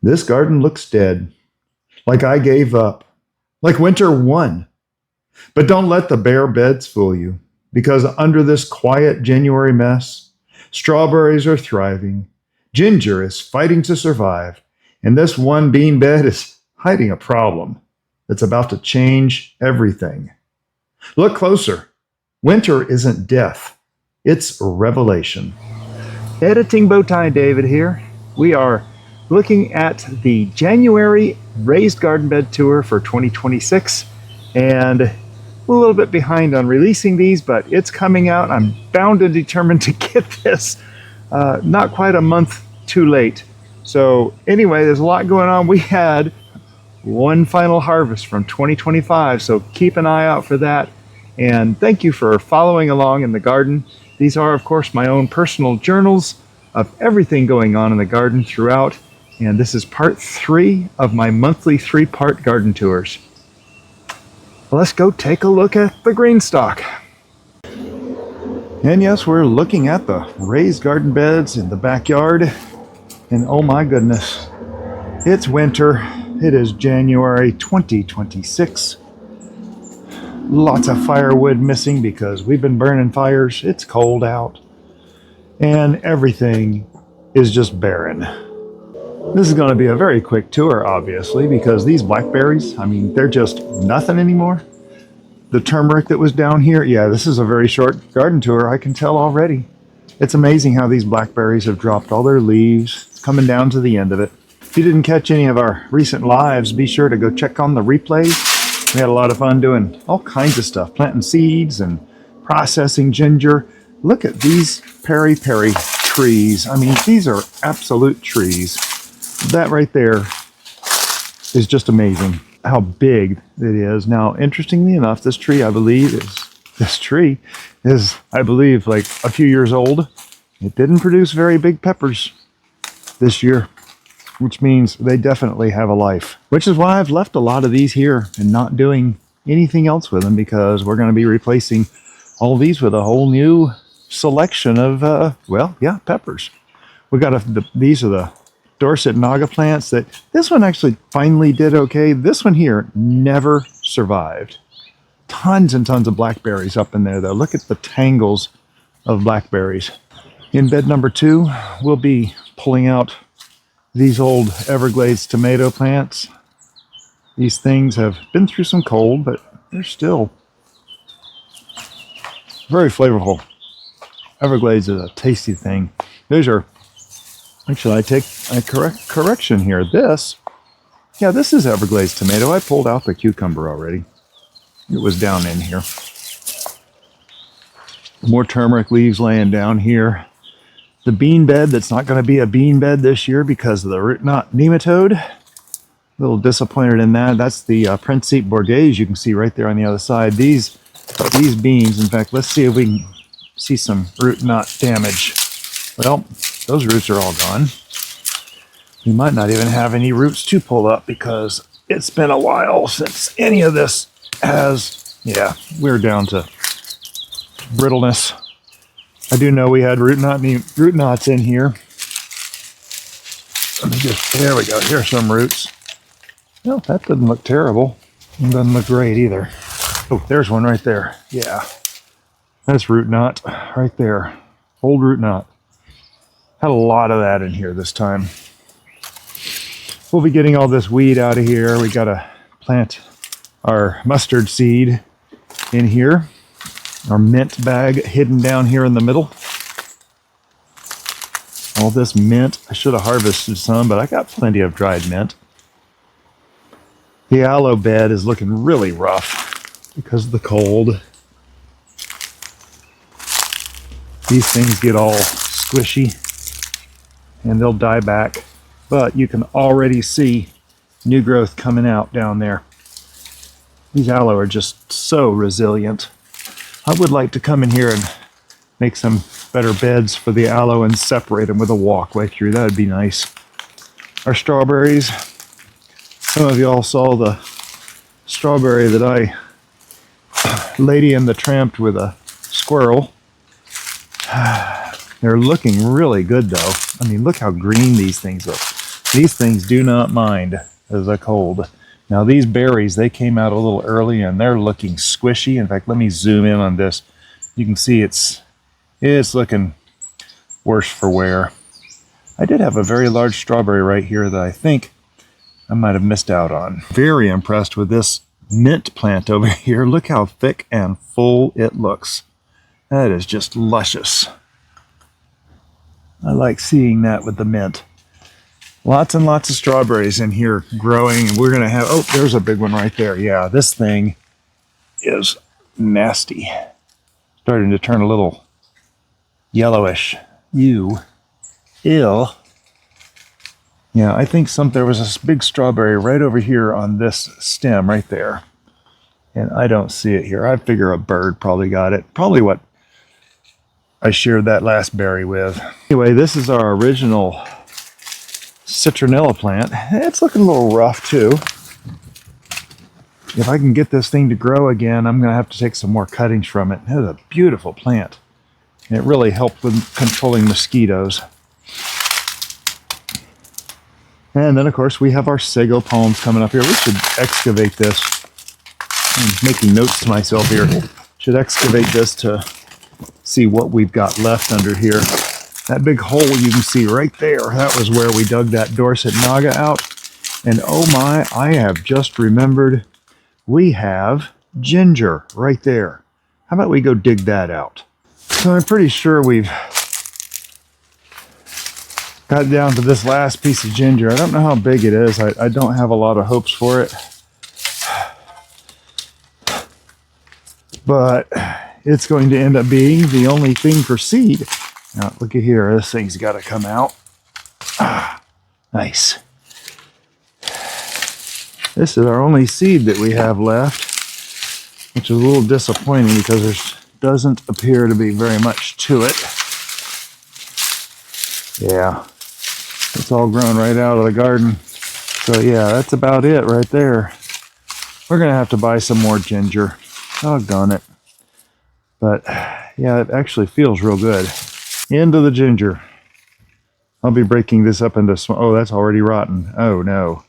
This garden looks dead, like I gave up, like winter won. But don't let the bare beds fool you, because under this quiet January mess, strawberries are thriving, ginger is fighting to survive, and this one bean bed is hiding a problem that's about to change everything. Look closer. Winter isn't death, it's revelation. Editing Bowtie David here. We are looking at the January raised garden bed tour for 2026, and a little bit behind on releasing these, but it's coming out. I'm bound and determined to get this not quite a month too late. So anyway, there's a lot going on. We had one final harvest from 2025, so keep an eye out for that. And thank you for following along in the garden. These are, of course, my own personal journals of everything going on in the garden throughout. And this is part 3 of my monthly 3-part garden tours. Let's go take a look at the GreenStalk. And yes, we're looking at the raised garden beds in the backyard. And oh my goodness, it's winter. It is January 2026. Lots of firewood missing because we've been burning fires. It's cold out. And everything is just barren. This is going to be a very quick tour, obviously, because these blackberries, I mean, they're just nothing anymore. The turmeric that was down here, yeah, this is a very short garden tour, I can tell already. It's amazing how these blackberries have dropped all their leaves, coming down to the end of it. If you didn't catch any of our recent lives, be sure to go check on the replays. We had a lot of fun doing all kinds of stuff, planting seeds and processing ginger. Look at these peri-peri trees. I mean, these are absolute trees. That right there is just amazing how big it is. Now, interestingly enough, this tree, I believe, like a few years old. It didn't produce very big peppers this year, which means they definitely have a life. Which is why I've left a lot of these here and not doing anything else with them, because we're going to be replacing all these with a whole new selection of, peppers. We got these are the Dorset Naga plants that this one actually finally did okay. This one here never survived. Tons and tons of blackberries up in there though. Look at the tangles of blackberries. In bed number 2, we'll be pulling out these old Everglades tomato plants. These things have been through some cold, but they're still very flavorful. Everglades is a tasty thing. These are, actually I take a correction here. This is Everglades tomato. I pulled out the cucumber already. It was down in here. More turmeric leaves laying down here. The bean bed that's not going to be a bean bed this year because of the root knot nematode. A little disappointed in that. That's the Principe Borghese you can see right there on the other side. These beans, in fact, let's see if we can see some root knot damage. Well, those roots are all gone. We might not even have any roots to pull up because it's been a while since any of this has, we're down to brittleness. I do know we had root knots in here. Let me there we go, here's some roots. No, that doesn't look terrible. It doesn't look great either. Oh, there's one right there. Yeah, that's root knot right there. Old root knot. Had a lot of that in here this time. We'll be getting all this weed out of here. We gotta plant our mustard seed in here. Our mint bag hidden down here in the middle. All this mint. I should have harvested some, but I got plenty of dried mint. The aloe bed is looking really rough because of the cold. These things get all squishy and they'll die back, but you can already see new growth coming out down there. These aloe are just so resilient. I would like to come in here and make some better beds for the aloe and separate them with a walkway through. That would be nice. Our strawberries. Some of y'all saw the strawberry that I Lady and the Tramped with a squirrel. They're looking really good though. I mean, look how green these things look. These things do not mind the cold. Now these berries, they came out a little early and they're looking squishy. In fact, let me zoom in on this. You can see it's looking worse for wear. I did have a very large strawberry right here that I think I might have missed out on. Very impressed with this mint plant over here. Look how thick and full it looks. That is just luscious. I like seeing that with the mint. Lots and lots of strawberries in here growing, and we're gonna have, oh, there's a big one right there. Yeah, this thing is nasty. Starting to turn a little yellowish. Ew. Ew. Yeah, I think there was a big strawberry right over here on this stem right there. And I don't see it here. I figure a bird probably got it. Probably what I shared that last berry with. Anyway, this is our original citronella plant. It's looking a little rough too. If I can get this thing to grow again, I'm going to have to take some more cuttings from it. It's a beautiful plant. And it really helped with controlling mosquitoes. And then, of course, we have our sago palms coming up here. We should excavate this. I'm making notes to myself here. Should excavate this to see what we've got left under here. That big hole you can see right there, that was where we dug that Dorset Naga out. And oh my, I have just remembered we have ginger right there. How about we go dig that out? So I'm pretty sure we've got down to this last piece of ginger. I don't know how big it is. I don't have a lot of hopes for it. But it's going to end up being the only thing for seed. Now, look at here. This thing's got to come out. Ah, nice. This is our only seed that we have left, which is a little disappointing because there doesn't appear to be very much to it. Yeah, it's all grown right out of the garden. So yeah, that's about it right there. We're going to have to buy some more ginger. Doggone it. But yeah, it actually feels real good. Into the ginger. I'll be breaking this up into small. Oh, that's already rotten. Oh no.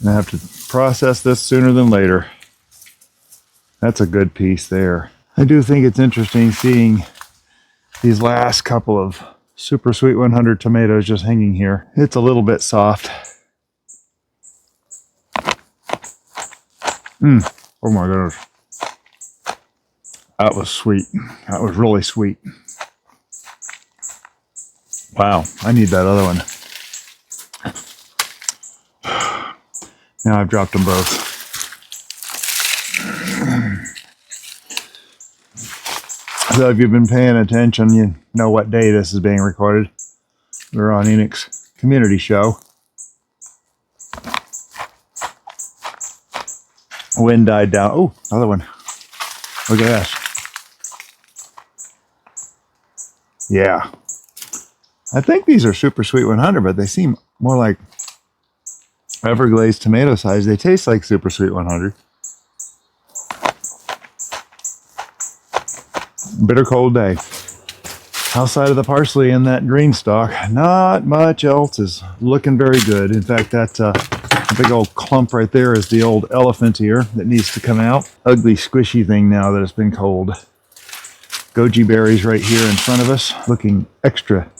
I have to process this sooner than later. That's a good piece there. I do think it's interesting seeing these last couple of Supersweet 100 tomatoes just hanging here. It's a little bit soft. Oh my goodness. That was sweet. That was really sweet. Wow, I need that other one. Now I've dropped them both. So if you've been paying attention, you know what day this is being recorded. We're on Enoch's community show. Wind died down. Oh, another one. Look at that. Yeah. I think these are Supersweet 100, but they seem more like Everglazed tomato size. They taste like Supersweet 100. Bitter cold day. Outside of the parsley and that GreenStalk, not much else is looking very good. In fact, that big old clump right there is the old elephant ear that needs to come out. Ugly, squishy thing now that it's been cold. Gojiberries right here in front of us, looking extra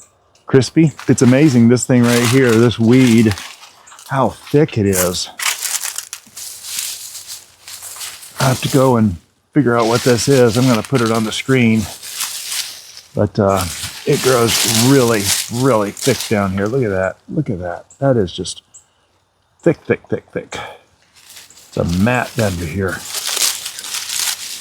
crispy. It's amazing, this thing right here, this weed, how thick it is. I have to go and figure out what this is. I'm going to put it on the screen. But it grows really, really thick down here. Look at that. Look at that. That is just thick, thick, thick, thick. It's a mat under here.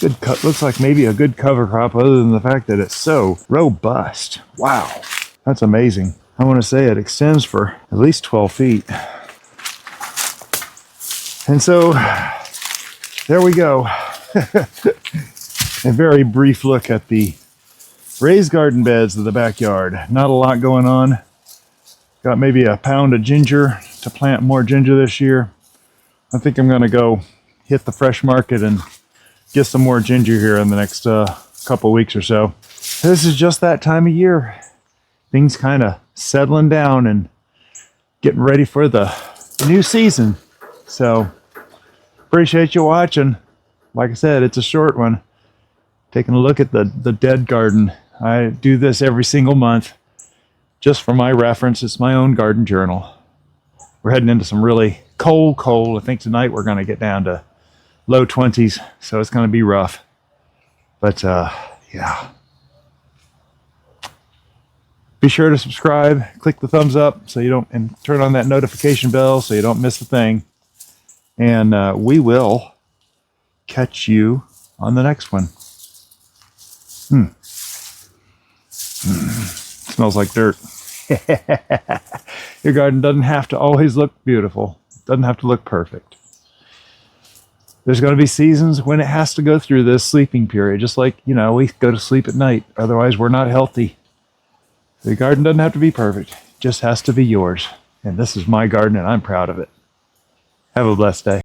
Good cut. Looks like maybe a good cover crop other than the fact that it's so robust. Wow. That's amazing. I want to say it extends for at least 12 feet. And so there we go. A very brief look at the raised garden beds of the backyard. Not a lot going on. Got maybe a pound of ginger to plant more ginger this year. I think I'm going to go hit the fresh market and get some more ginger here in the next couple weeks or so. This is just that time of year. Things kind of settling down and getting ready for the new season. So appreciate you watching. Like I said, it's a short one. Taking a look at the dead garden. I do this every single month. Just for my reference, it's my own garden journal. We're heading into some really cold. I think tonight we're going to get down to low 20s, so it's going to be rough. But yeah. Be sure to subscribe, click the thumbs up so you don't, and turn on that notification bell so you don't miss a thing. And we will catch you on the next one. Smells like dirt. Your garden doesn't have to always look beautiful. It doesn't have to look perfect. There's going to be seasons when it has to go through this sleeping period, just like, you know, we go to sleep at night. Otherwise, we're not healthy. The garden doesn't have to be perfect. It just has to be yours. And this is my garden, and I'm proud of it. Have a blessed day.